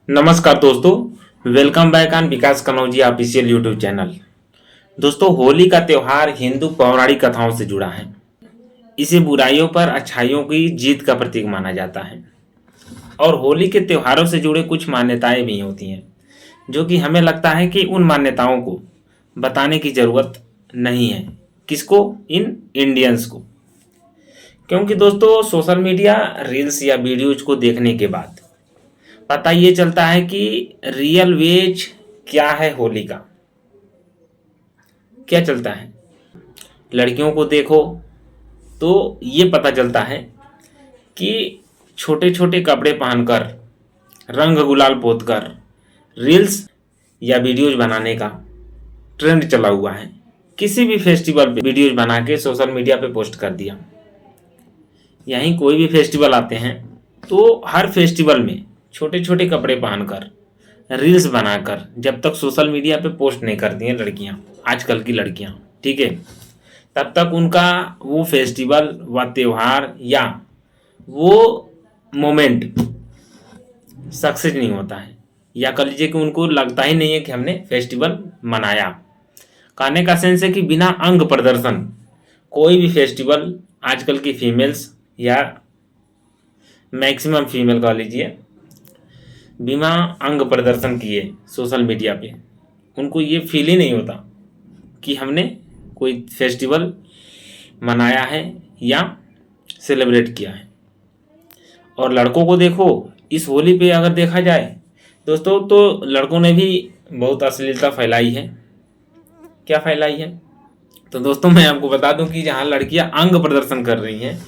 नमस्कार दोस्तों, welcome back on Vikas Kanauji official YouTube channel. दोस्तों, होली का त्यौहार हिंदू पौराणिक कथाओं से जुड़ा है। इसे बुराइयों पर अच्छाइयों की जीत का प्रतीक माना जाता है और होली के त्योहारों से जुड़े कुछ मान्यताएं भी होती हैं, जो कि हमें लगता है कि उन मान्यताओं को बताने की ज़रूरत नहीं है। किसको? इन इंडियंस को। क्योंकि दोस्तों, सोशल मीडिया रील्स या वीडियोज को देखने के बाद पता ये चलता है कि रियल वेज क्या है होली का। क्या चलता है? लड़कियों को देखो तो ये पता चलता है कि छोटे छोटे कपड़े पहनकर, रंग गुलाल पोतकर रील्स या वीडियोज बनाने का ट्रेंड चला हुआ है। किसी भी फेस्टिवल पे वीडियोज बना के सोशल मीडिया पे पोस्ट कर दिया। यहीं कोई भी फेस्टिवल आते हैं तो हर फेस्टिवल में छोटे छोटे कपड़े पहनकर रील्स बनाकर, जब तक सोशल मीडिया पे पोस्ट नहीं करती हैं लड़कियां, आजकल की लड़कियां, ठीक है, तब तक उनका वो फेस्टिवल व त्योहार या वो मोमेंट सक्सेस नहीं होता है। या कह लीजिए कि उनको लगता ही नहीं है कि हमने फेस्टिवल मनाया। कहने का सेंस है कि बिना अंग प्रदर्शन कोई भी फेस्टिवल आजकल की फीमेल्स या मैक्सिमम फीमेल कह लीजिए, बिना अंग प्रदर्शन किए सोशल मीडिया पे उनको ये फील ही नहीं होता कि हमने कोई फेस्टिवल मनाया है या सेलिब्रेट किया है। और लड़कों को देखो, इस होली पे अगर देखा जाए दोस्तों, तो लड़कों ने भी बहुत अश्लीलता फैलाई है। क्या फैलाई है? तो दोस्तों, मैं आपको बता दूं कि जहाँ लड़कियां अंग प्रदर्शन कर रही हैं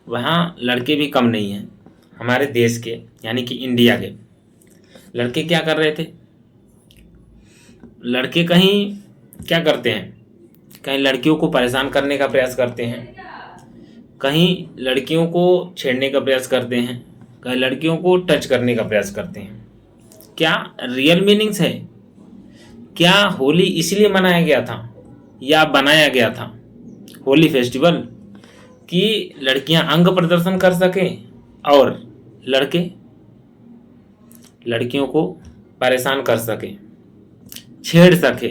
वहाँ लड़के भी कम नहीं हैं। हमारे देश के यानी कि इंडिया के लड़के क्या कर रहे थे? लड़के कहीं क्या करते हैं? कहीं लड़कियों को परेशान करने का प्रयास करते हैं, कहीं लड़कियों को छेड़ने का प्रयास करते हैं, कहीं लड़कियों को टच करने का प्रयास करते हैं। क्या रियल मीनिंग्स है? क्या होली इसलिए मनाया गया था या बनाया गया था होली फेस्टिवल कि लड़कियां अंग प्रदर्शन कर सकें और लड़के लड़कियों को परेशान कर सके, छेड़ सके,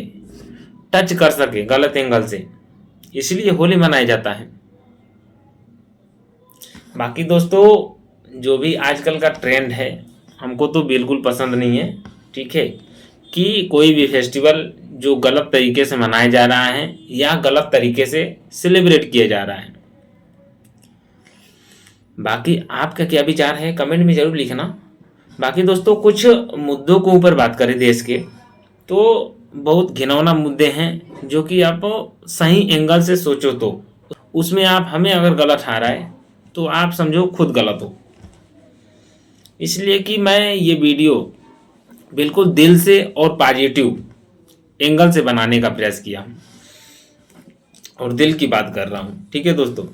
टच कर सके गलत एंगल से, इसलिए होली मनाया जाता है। बाकी दोस्तों, जो भी आजकल का ट्रेंड है हमको तो बिल्कुल पसंद नहीं है, ठीक है, कि कोई भी फेस्टिवल जो गलत तरीके से मनाया जा रहा है या गलत तरीके से सेलिब्रेट किया जा रहा है। बाकी आपका क्या विचार है कमेंट में जरूर लिखना। बाकी दोस्तों, कुछ मुद्दों के ऊपर बात करें देश के, तो बहुत घिनौना मुद्दे हैं जो कि आप सही एंगल से सोचो तो उसमें आप हमें अगर गलत आ रहा है तो आप समझो खुद गलत हो। इसलिए कि मैं ये वीडियो बिल्कुल दिल से और पॉजिटिव एंगल से बनाने का प्रयास किया और दिल की बात कर रहा हूँ, ठीक है दोस्तों।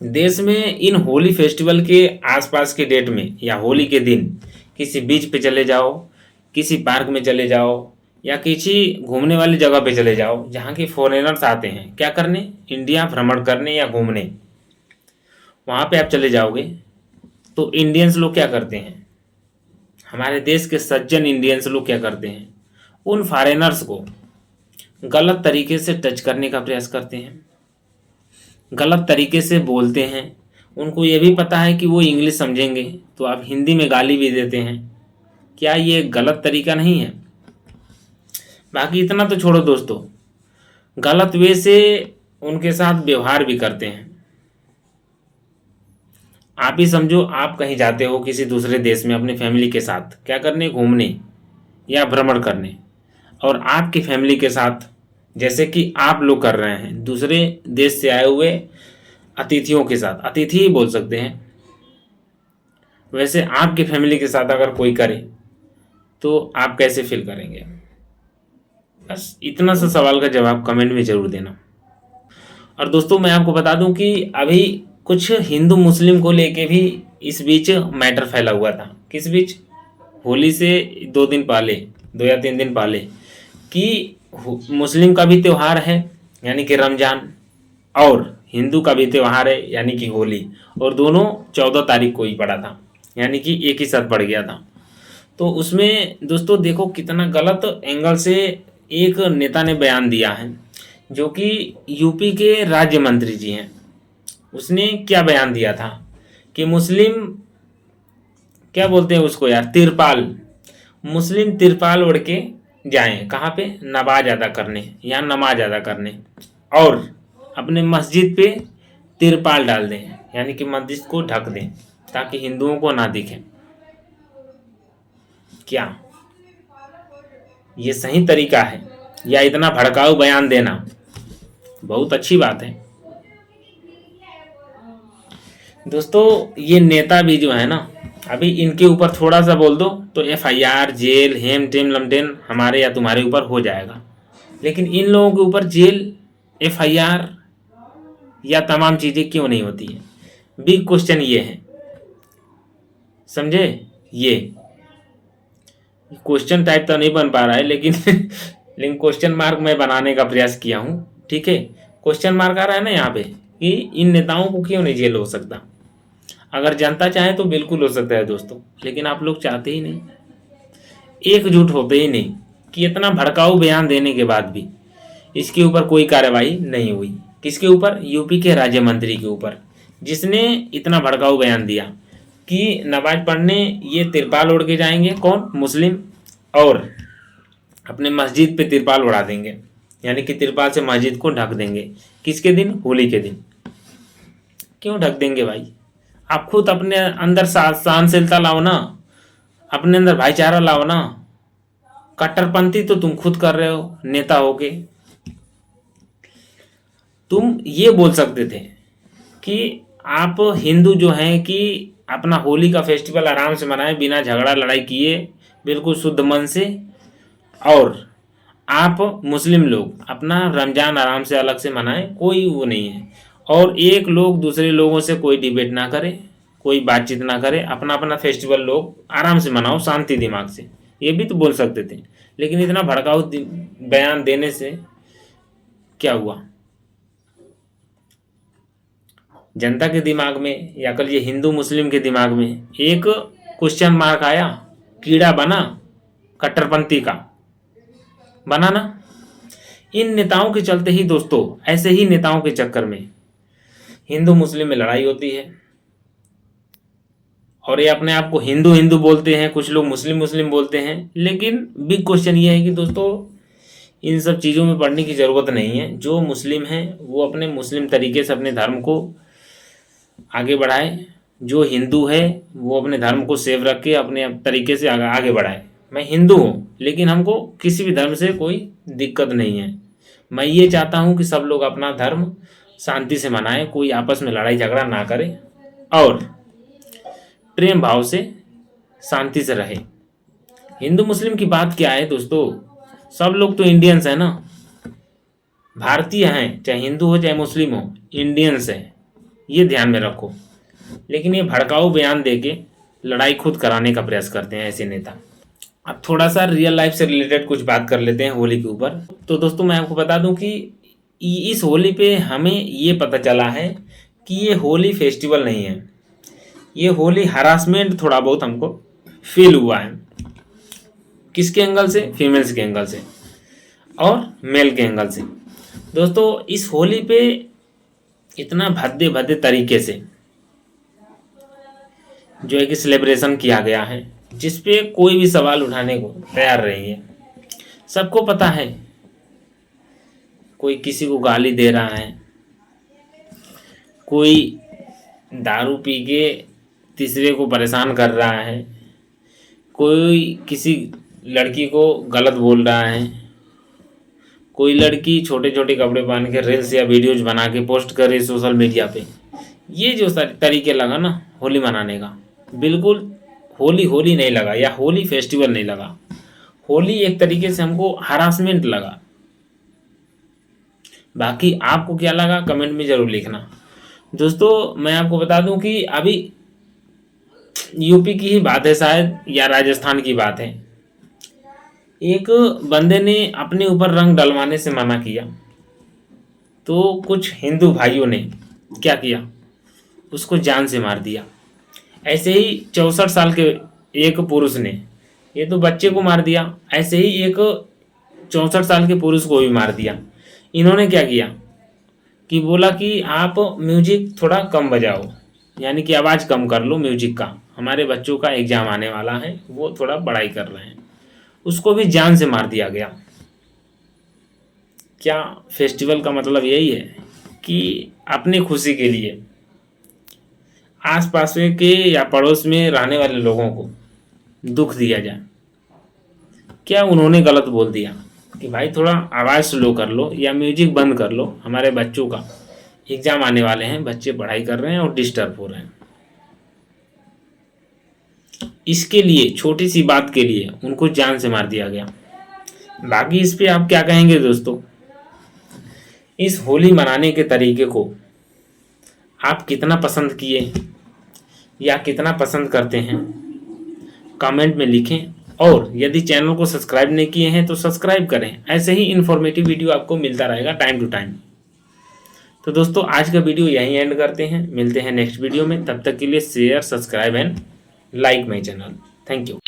देश में इन होली फेस्टिवल के आसपास के डेट में या होली के दिन किसी बीच पे चले जाओ, किसी पार्क में चले जाओ या किसी घूमने वाली जगह पे चले जाओ जहाँ के फॉरेनर्स आते हैं क्या करने, इंडिया भ्रमण करने या घूमने, वहाँ पे आप चले जाओगे तो इंडियंस लोग क्या करते हैं, हमारे देश के सज्जन इंडियंस लोग क्या करते हैं, उन फॉरेनर्स को गलत तरीके से टच करने का प्रयास करते हैं, गलत तरीके से बोलते हैं। उनको ये भी पता है कि वो इंग्लिश समझेंगे तो आप हिंदी में गाली भी देते हैं। क्या ये गलत तरीका नहीं है? बाकी इतना तो छोड़ो दोस्तों, गलत वे से उनके साथ व्यवहार भी करते हैं। आप ही समझो, आप कहीं जाते हो किसी दूसरे देश में अपनी फैमिली के साथ, क्या करने, घूमने या भ्रमण करने, और आपकी फैमिली के साथ जैसे कि आप लोग कर रहे हैं दूसरे देश से आए हुए अतिथियों के साथ, अतिथि ही बोल सकते हैं, वैसे आपकी फैमिली के साथ अगर कोई करे तो आप कैसे फील करेंगे? बस इतना सा सवाल का जवाब कमेंट में जरूर देना। और दोस्तों, मैं आपको बता दूं कि अभी कुछ हिंदू मुस्लिम को लेके भी इस बीच मैटर फैला हुआ था। किस बीच? होली से 2 दिन पहले, 2 या 3 दिन पहले, कि मुस्लिम का भी त्यौहार है यानी कि रमजान, और हिंदू का भी त्यौहार है यानी कि होली, और दोनों 14 तारीख को ही पड़ा था, यानी कि एक ही साथ पड़ गया था। तो उसमें दोस्तों देखो कितना गलत एंगल से एक नेता ने बयान दिया है, जो कि यूपी के राज्य मंत्री जी हैं। उसने क्या बयान दिया था कि मुस्लिम, क्या बोलते हैं उसको यार, तिरपाल, मुस्लिम तिरपाल ओढ़ के जाएं कहाँ पे, नमाज अदा करने या नमाज अदा करने, और अपने मस्जिद पे तिरपाल डाल दें, यानी कि मस्जिद को ढक दें ताकि हिंदुओं को ना दिखे। क्या ये सही तरीका है, या इतना भड़काऊ बयान देना बहुत अच्छी बात है? दोस्तों ये नेता भी जो है ना, अभी इनके ऊपर थोड़ा सा बोल दो तो एफआईआर, जेल, हेम टेम लमटेन हमारे या तुम्हारे ऊपर हो जाएगा। लेकिन इन लोगों के ऊपर जेल, एफआईआर या तमाम चीज़ें क्यों नहीं होती है? बिग क्वेश्चन ये है, समझे? ये क्वेश्चन टाइप तो नहीं बन पा रहा है, लेकिन लेकिन क्वेश्चन मार्क मैं बनाने का प्रयास किया हूँ। ठीक है, क्वेश्चन मार्क आ रहा है ना यहाँ पे कि इन नेताओं को क्यों नहीं जेल हो सकता? अगर जनता चाहे तो बिल्कुल हो सकता है दोस्तों, लेकिन आप लोग चाहते ही नहीं, एकजुट होते ही नहीं कि इतना भड़काऊ बयान देने के बाद भी इसके ऊपर कोई कार्रवाई नहीं हुई। किसके ऊपर? यूपी के राज्य मंत्री के ऊपर, जिसने इतना भड़काऊ बयान दिया कि नमाज पढ़ने ये तिरपाल ओढ़ के जाएंगे, कौन? मुस्लिम, और अपने मस्जिद पे तिरपाल उड़ा देंगे, यानी कि तिरपाल से मस्जिद को ढक देंगे। किसके दिन? होली के दिन। क्यों ढक देंगे भाई? आप खुद अपने अंदर सहनशीलता लाओ ना, अपने अंदर भाईचारा लाओ ना। कट्टरपंथी तो तुम खुद कर रहे हो नेता होके। तुम ये बोल सकते थे कि आप हिंदू जो हैं कि अपना होली का फेस्टिवल आराम से मनाएं, बिना झगड़ा लड़ाई किए, बिल्कुल शुद्ध मन से, और आप मुस्लिम लोग अपना रमजान आराम से अलग से मनाएं, कोई वो नहीं है। और एक लोग दूसरे लोगों से कोई डिबेट ना करे, कोई बातचीत ना करे, अपना अपना फेस्टिवल लोग आराम से मनाओ शांति दिमाग से, ये भी तो बोल सकते थे। लेकिन इतना भड़काऊ बयान देने से क्या हुआ? जनता के दिमाग में, या कल ये हिंदू मुस्लिम के दिमाग में एक क्वेश्चन मार्क आया, कीड़ा बना, कट्टरपंथी का बना ना। इन नेताओं के चलते ही दोस्तों, ऐसे ही नेताओं के चक्कर में हिंदू मुस्लिम में लड़ाई होती है, और ये अपने आप को हिंदू हिंदू बोलते हैं, कुछ लोग मुस्लिम मुस्लिम बोलते हैं। लेकिन बिग क्वेश्चन ये है कि दोस्तों इन सब चीज़ों में पढ़ने की ज़रूरत नहीं है। जो मुस्लिम हैं वो अपने मुस्लिम तरीके से अपने धर्म को आगे बढ़ाए, जो हिंदू है वो अपने धर्म को सेव रख के अपने तरीके से आगे बढ़ाए। मैं हिंदू हूँ, लेकिन हमको किसी भी धर्म से कोई दिक्कत नहीं है। मैं ये चाहता हूँ कि सब लोग अपना धर्म शांति से मनाएं, कोई आपस में लड़ाई झगड़ा ना करे, और प्रेम भाव से शांति से रहे। हिंदू मुस्लिम की बात क्या है दोस्तों? सब लोग तो इंडियंस हैं ना, भारतीय हैं, चाहे हिंदू हो चाहे मुस्लिम हो, इंडियंस हैं, ये ध्यान में रखो। लेकिन ये भड़काऊ बयान देके लड़ाई खुद कराने का प्रयास करते हैं ऐसे नेता। अब थोड़ा सा रियल लाइफ से रिलेटेड कुछ बात कर लेते हैं होली के ऊपर। तो दोस्तों मैं आपको बता दूं कि इस होली पे हमें ये पता चला है कि ये होली फेस्टिवल नहीं है, ये होली हरासमेंट थोड़ा बहुत हमको फील हुआ है। किसके एंगल से? फीमेल्स के एंगल से और मेल के एंगल से। दोस्तों इस होली पे इतना भद्दे भद्दे तरीके से जो है कि सेलिब्रेशन किया गया है, जिस पे कोई भी सवाल उठाने को तैयार नहीं है। सबको पता है कोई किसी को गाली दे रहा है, कोई दारू पी के तीसरे को परेशान कर रहा है, कोई किसी लड़की को गलत बोल रहा है, कोई लड़की छोटे छोटे कपड़े पहन के रील्स या वीडियोज बना के पोस्ट कर रही सोशल मीडिया पे। ये जो तरीके लगा ना होली मनाने का, बिल्कुल होली होली नहीं लगा, या होली फेस्टिवल नहीं लगा। होली एक तरीके से हमको हरासमेंट लगा। बाकी आपको क्या लगा कमेंट में ज़रूर लिखना। दोस्तों मैं आपको बता दूं कि अभी यूपी की ही बात है शायद, या राजस्थान की बात है। एक बंदे ने अपने ऊपर रंग डलवाने से मना किया, तो कुछ हिंदू भाइयों ने क्या किया, उसको जान से मार दिया। ऐसे ही 64 साल के एक पुरुष ने ये तो बच्चे को मार दिया, ऐसे ही एक 64 साल के पुरुष को भी मार दिया। इन्होंने क्या किया कि बोला कि आप म्यूजिक थोड़ा कम बजाओ, यानी कि आवाज़ कम कर लो म्यूजिक का, हमारे बच्चों का एग्ज़ाम आने वाला है, वो थोड़ा पढ़ाई कर रहे हैं। उसको भी जान से मार दिया गया। क्या फेस्टिवल का मतलब यही है कि अपनी खुशी के लिए आसपास के या पड़ोस में रहने वाले लोगों को दुख दिया जाए? क्या उन्होंने गलत बोल दिया कि भाई थोड़ा आवाज़ स्लो कर लो या म्यूजिक बंद कर लो, हमारे बच्चों का एग्ज़ाम आने वाले हैं, बच्चे पढ़ाई कर रहे हैं और डिस्टर्ब हो रहे हैं। इसके लिए, छोटी सी बात के लिए उनको जान से मार दिया गया। बाकी इस पे आप क्या कहेंगे दोस्तों? इस होली मनाने के तरीके को आप कितना पसंद किए या कितना पसंद करते हैं, कमेंट में लिखें। और यदि चैनल को सब्सक्राइब नहीं किए हैं तो सब्सक्राइब करें, ऐसे ही इन्फॉर्मेटिव वीडियो आपको मिलता रहेगा टाइम टू टाइम। तो दोस्तों आज का वीडियो यहीं एंड करते हैं, मिलते हैं नेक्स्ट वीडियो में। तब तक के लिए share, subscribe and like my channel. Thank you.